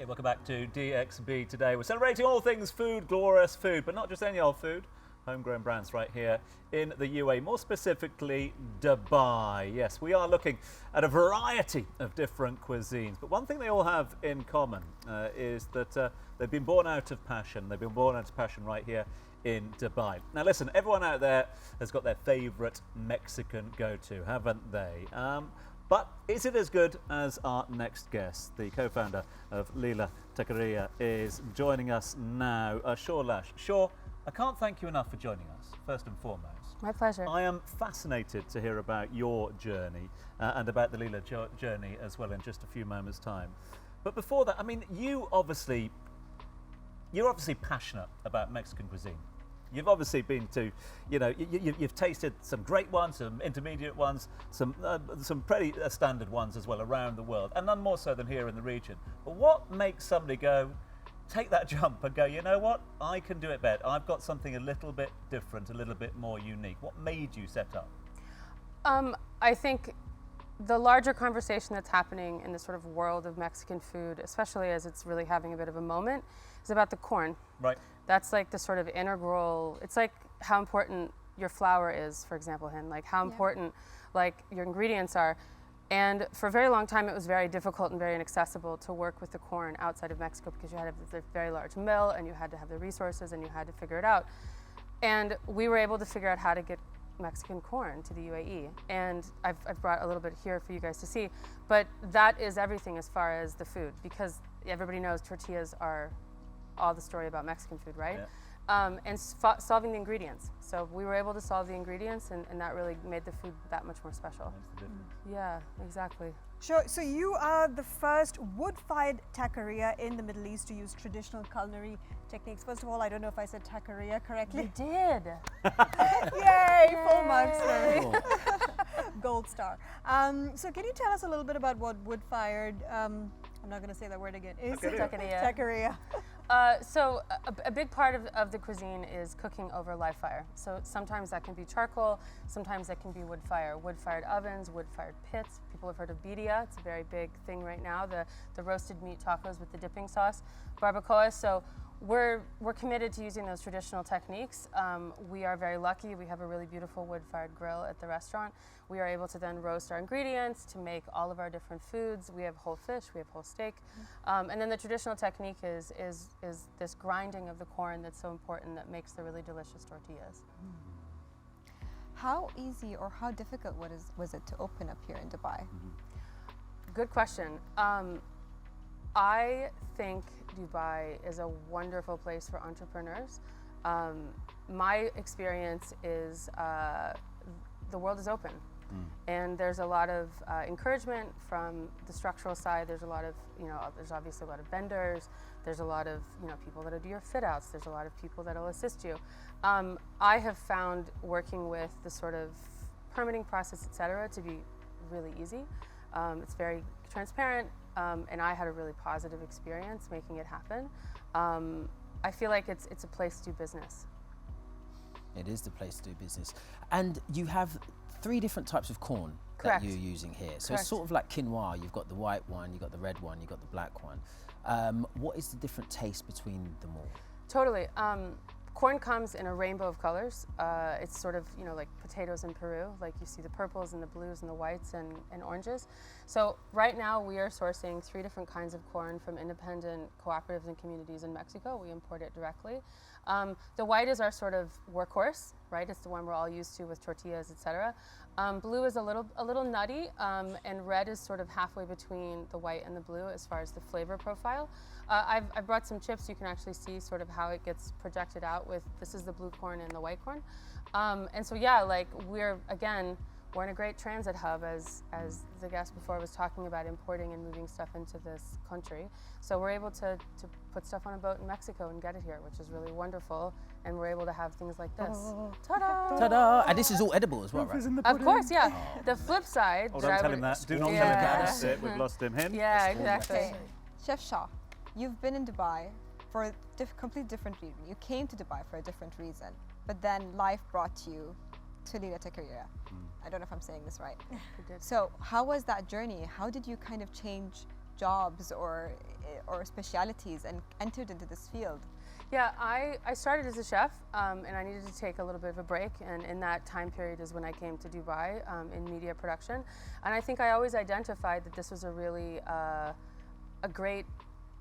welcome back to DXB today. We're celebrating all things food, glorious food, but not just any old food. Homegrown brands right here in the UAE, more specifically Dubai. Yes, we are looking at a variety of different cuisines, but one thing they all have in common is that they've been born out of passion. They've been born out of passion right here in Dubai. Now listen, everyone out there has got their favourite Mexican go-to, haven't they? But is it as good as our next guest? The co-founder of Lila Taqueria is joining us now. Lash. I can't thank you enough for joining us, first and foremost. My pleasure. I am fascinated to hear about your journey and about the Lila journey as well in just a few moments' time. But before that, I mean, you're obviously passionate about Mexican cuisine. You've obviously been to, you've tasted some great ones, some intermediate ones, some pretty standard ones as well around the world, and none more so than here in the region. But what makes somebody take that jump and go, you know what, I can do it better. I've got something a little bit different, a little bit more unique. What made you set up? I think the larger conversation that's happening in the sort of world of Mexican food, especially as it's really having a bit of a moment, is about the corn. Right. That's like the sort of integral, it's like how important your flour is, for example, like how important like your ingredients are. And for a very long time, it was very difficult and very inaccessible to work with the corn outside of Mexico because you had to have the very large mill and you had to have the resources and you had to figure it out. And we were able to figure out how to get Mexican corn to the UAE. And I've brought a little bit here for you guys to see. But that is everything as far as the food, because everybody knows tortillas are all the story about Mexican food, right? Yeah. And solving the ingredients. So we were able to solve the ingredients, and that really made the food that much more special. Yeah, exactly. Sure. So you are the first wood-fired taqueria in the Middle East to use traditional culinary techniques. First of all, I don't know if I said taqueria correctly. You did. Yay! Full marks for me. Gold star. So can you tell us a little bit about what wood-fired, I'm not going to say that word again, is taqueria? So a big part of the cuisine is cooking over live fire. So sometimes that can be charcoal, sometimes that can be wood fire. Wood-fired ovens, wood-fired pits. People have heard of birria. It's a very big thing right now, the roasted meat tacos with the dipping sauce, barbacoa. So we're committed to using those traditional techniques. We are very lucky. We have a really beautiful wood-fired grill at the restaurant. We are able to then roast our ingredients to make all of our different foods. We have whole fish, we have whole steak. And then the traditional technique is this grinding of the corn that's so important that makes the really delicious tortillas. How easy or how difficult was it to open up here in Dubai? Good question. I think Dubai is a wonderful place for entrepreneurs. My experience is the world is open. And there's a lot of encouragement from the structural side. There's a lot of, there's obviously a lot of vendors. There's a lot of, people that'll do your fit outs. There's a lot of people that'll assist you. I have found working with the sort of permitting process, et cetera, to be really easy. It's very transparent, and I had a really positive experience making it happen. I feel like it's a place to do business. It is the place to do business. And you have 3 different types of corn that you're using here. So it's sort of like quinoa. You've got the white one, you've got the red one, you've got the black one. What is the different taste between them all? Totally. Corn comes in a rainbow of colors. It's sort of, like potatoes in Peru. Like you see the purples and the blues and the whites and oranges. So right now we are sourcing 3 different kinds of corn from independent cooperatives and communities in Mexico. We import it directly. The white is our sort of workhorse, right? It's the one we're all used to with tortillas, etc. Blue is a little nutty, and red is sort of halfway between the white and the blue as far as the flavor profile. I've brought some chips. You can actually see sort of how it gets projected out with, this is the blue corn and the white corn. And so yeah, like we're in a great transit hub, as the guest before was talking about importing and moving stuff into this country. So we're able to put stuff on a boat in Mexico and get it here, which is really wonderful. And we're able to have things like this. Ta-da! Ta-da! And this is all edible as well, right? Of course, yeah. The flip side. Oh, don't tell him that. Do not tell him that. That's it. We've lost him. Yeah, exactly. Okay. Chef Shah, you've been in Dubai for a complete different reason. You came to Dubai for a different reason, but then life brought you to Lila Taqueria. I don't know if I'm saying this right. So how was that journey? How did you kind of change jobs or specialities and entered into this field? Yeah, I started as a chef, and I needed to take a little bit of a break, and in that time period is when I came to Dubai in media production. And I think I always identified that this was a really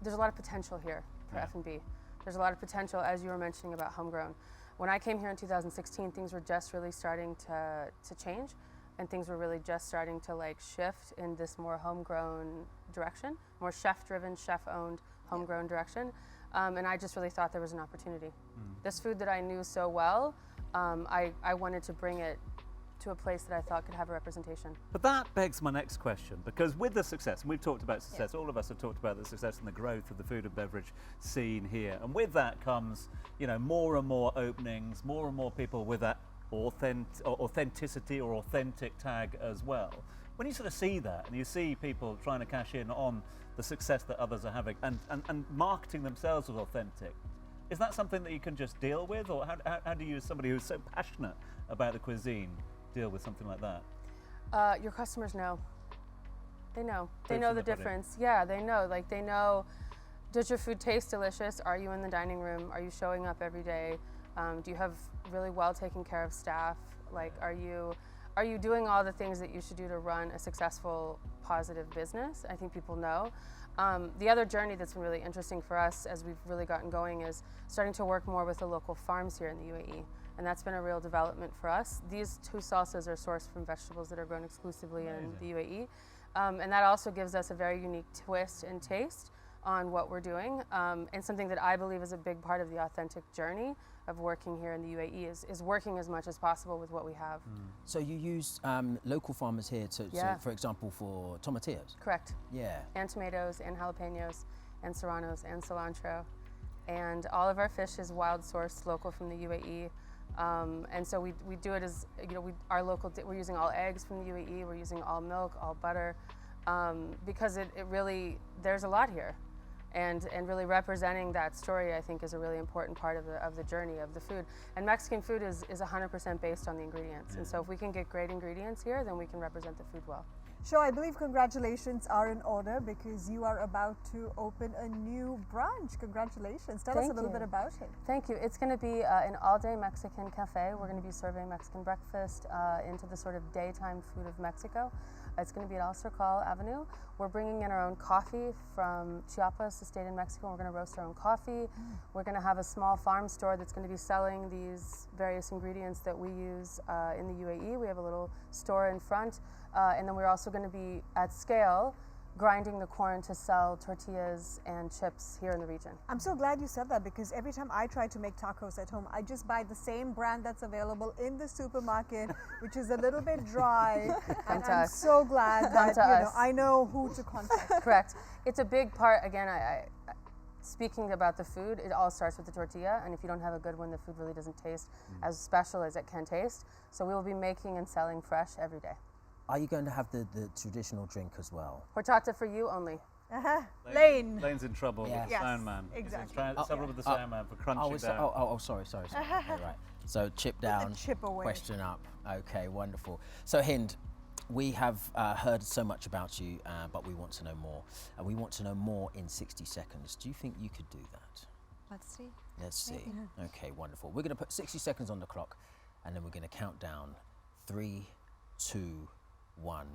there's a lot of potential here for F&B. There's a lot of potential, as you were mentioning, about homegrown. When I came here in 2016, things were just really starting to change, and things were really just starting to like shift in this more homegrown direction, more chef-driven, chef-owned, homegrown direction. And I just really thought there was an opportunity. This food that I knew so well, I wanted to bring it to a place that I thought could have a representation. But that begs my next question, because with the success, and we've talked about success, all of us have talked about the success and the growth of the food and beverage scene here, and with that comes, you know, more and more openings, more and more people with that authenticity or authentic tag as well. When you sort of see that, and you see people trying to cash in on the success that others are having and marketing themselves as authentic, is that something that you can just deal with, or how do you, as somebody who's so passionate about the cuisine, deal with something like that? Your customers know. They know. They Proof know in the the pudding. difference. Yeah, they know. Like, they know, does your food taste delicious? Are you in the dining room? Are you showing up every day? Do you have really well taken care of staff? Like, are you doing all the things that you should do to run a successful, positive business? I think people know. The other journey that's been really interesting for us as we've really gotten going is starting to work more with the local farms here in the UAE. And that's been a real development for us. These two salsas are sourced from vegetables that are grown exclusively in the UAE. And that also gives us a very unique twist and taste on what we're doing. And something that I believe is a big part of the authentic journey of working here in the UAE is working as much as possible with what we have. So you use local farmers here to, for example, for tomatillos? Correct. Yeah. And tomatoes and jalapenos and serranos and cilantro. And all of our fish is wild sourced, local from the UAE. And so we do it as, you know, we're using all eggs from the UAE, we're using all milk, all butter, because it really, there's a lot here. And really representing that story, I think, is a really important part of the journey of the food. And Mexican food is 100% based on the ingredients. And so if we can get great ingredients here, then we can represent the food well. So I believe congratulations are in order because you are about to open a new branch. Congratulations. Tell us a little bit about it. Thank you. It's going to be an all-day Mexican cafe. We're going to be serving Mexican breakfast into the sort of daytime food of Mexico. It's going to be at Al Circal Avenue. We're bringing in our own coffee from Chiapas, the state in Mexico. We're going to roast our own coffee. We're going to have a small farm store that's going to be selling these various ingredients that we use in the UAE. We have a little store in front. And then we're also going to be at scale grinding the corn to sell tortillas and chips here in the region. I'm so glad you said that because every time I try to make tacos at home, I just buy the same brand that's available in the supermarket, which is a little bit dry. And I'm so glad that I know who to contact. Correct. It's a big part. Again, speaking about the food, it all starts with the tortilla, and if you don't have a good one, the food really doesn't taste as special as it can taste. So we will be making and selling fresh every day. Are you going to have the traditional drink as well? Horchata for you only. Lane's in trouble with the sound man. Exactly. He's trying to trouble with the sound man for crunching down. Sorry. Okay, right. So chip down, question up. Okay, wonderful. So Hind, we have heard so much about you, but we want to know more. And we want to know more in 60 seconds. Do you think you could do that? Let's see. Okay, wonderful. We're going to put 60 seconds on the clock, and then we're going to count down 3, 2, 1,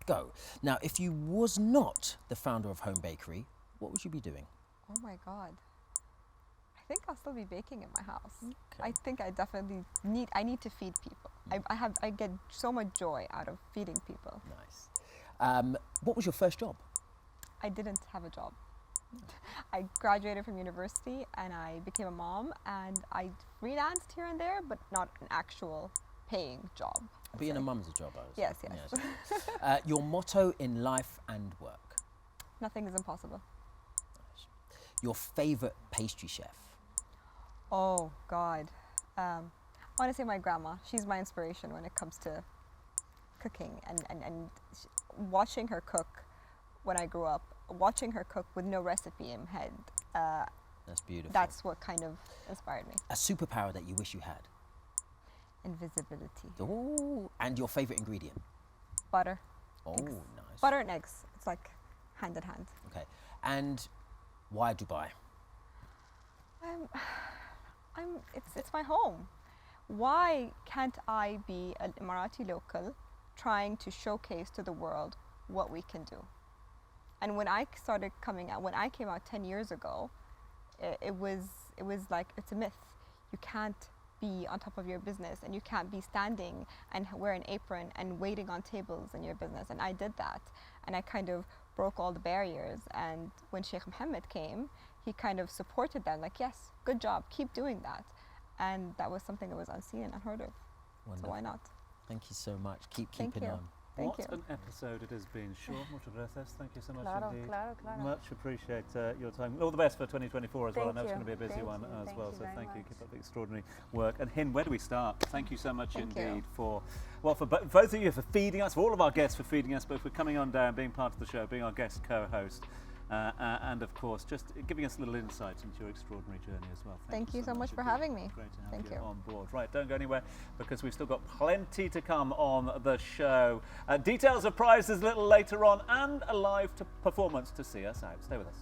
go. Now, if you was not the founder of Home Bakery, what would you be doing? Oh my God. I think I'll still be baking in my house. Okay. I think I definitely need to feed people. I get so much joy out of feeding people. Nice. What was your first job? I didn't have a job. I graduated from university and I became a mom and I freelanced here and there, but not an actual paying job. Being a mum's a job, I was. Yes. Your motto in life and work? Nothing is impossible. Nice. Your favourite pastry chef? Oh, God. I want to say my grandma. She's my inspiration when it comes to cooking and watching her cook when I grew up, watching her cook with no recipe in head. That's beautiful. That's what kind of inspired me. A superpower that you wish you had? Invisibility. Oh, and your favourite ingredient? Butter. Oh, Eggs. nice. Butter and eggs. It's like hand in hand. Okay. And why Dubai? It's my home. Why can't I be an Emirati local trying to showcase to the world what we can do? And when I started coming out, when I came out 10 years ago, it was like, it's a myth. You can't be on top of your business, and you can't be standing and wear an apron and waiting on tables in your business. And I did that, and I kind of broke all the barriers. And when Sheikh Mohammed came, he kind of supported them, like, yes, good job, keep doing that. And that was something that was unseen and unheard of. Wonderful. So why not? Thank you so much. Keep Thank keeping you. on. Thank What you. an episode it has been. Sure, muchas gracias. Thank you so much Claro, indeed. claro, claro. Much appreciate your time. All the best for 2024 as well. I Thank know it's you. going to be a busy Thank one you. as Thank well. you So very thank you. much. Keep up the extraordinary work. And Hind, where do we start? Thank you so much Thank you. indeed for both of you for feeding us, for all of our guests for feeding us, both for coming on down, being part of the show, being our guest co-host. And of course, just giving us a little insight into your extraordinary journey as well. Thank you so much for indeed. having me. Great to have Thank you you. on board. Right, don't go anywhere because we've still got plenty to come on the show. Details of prizes a little later on and a live performance to see us out. Stay with us.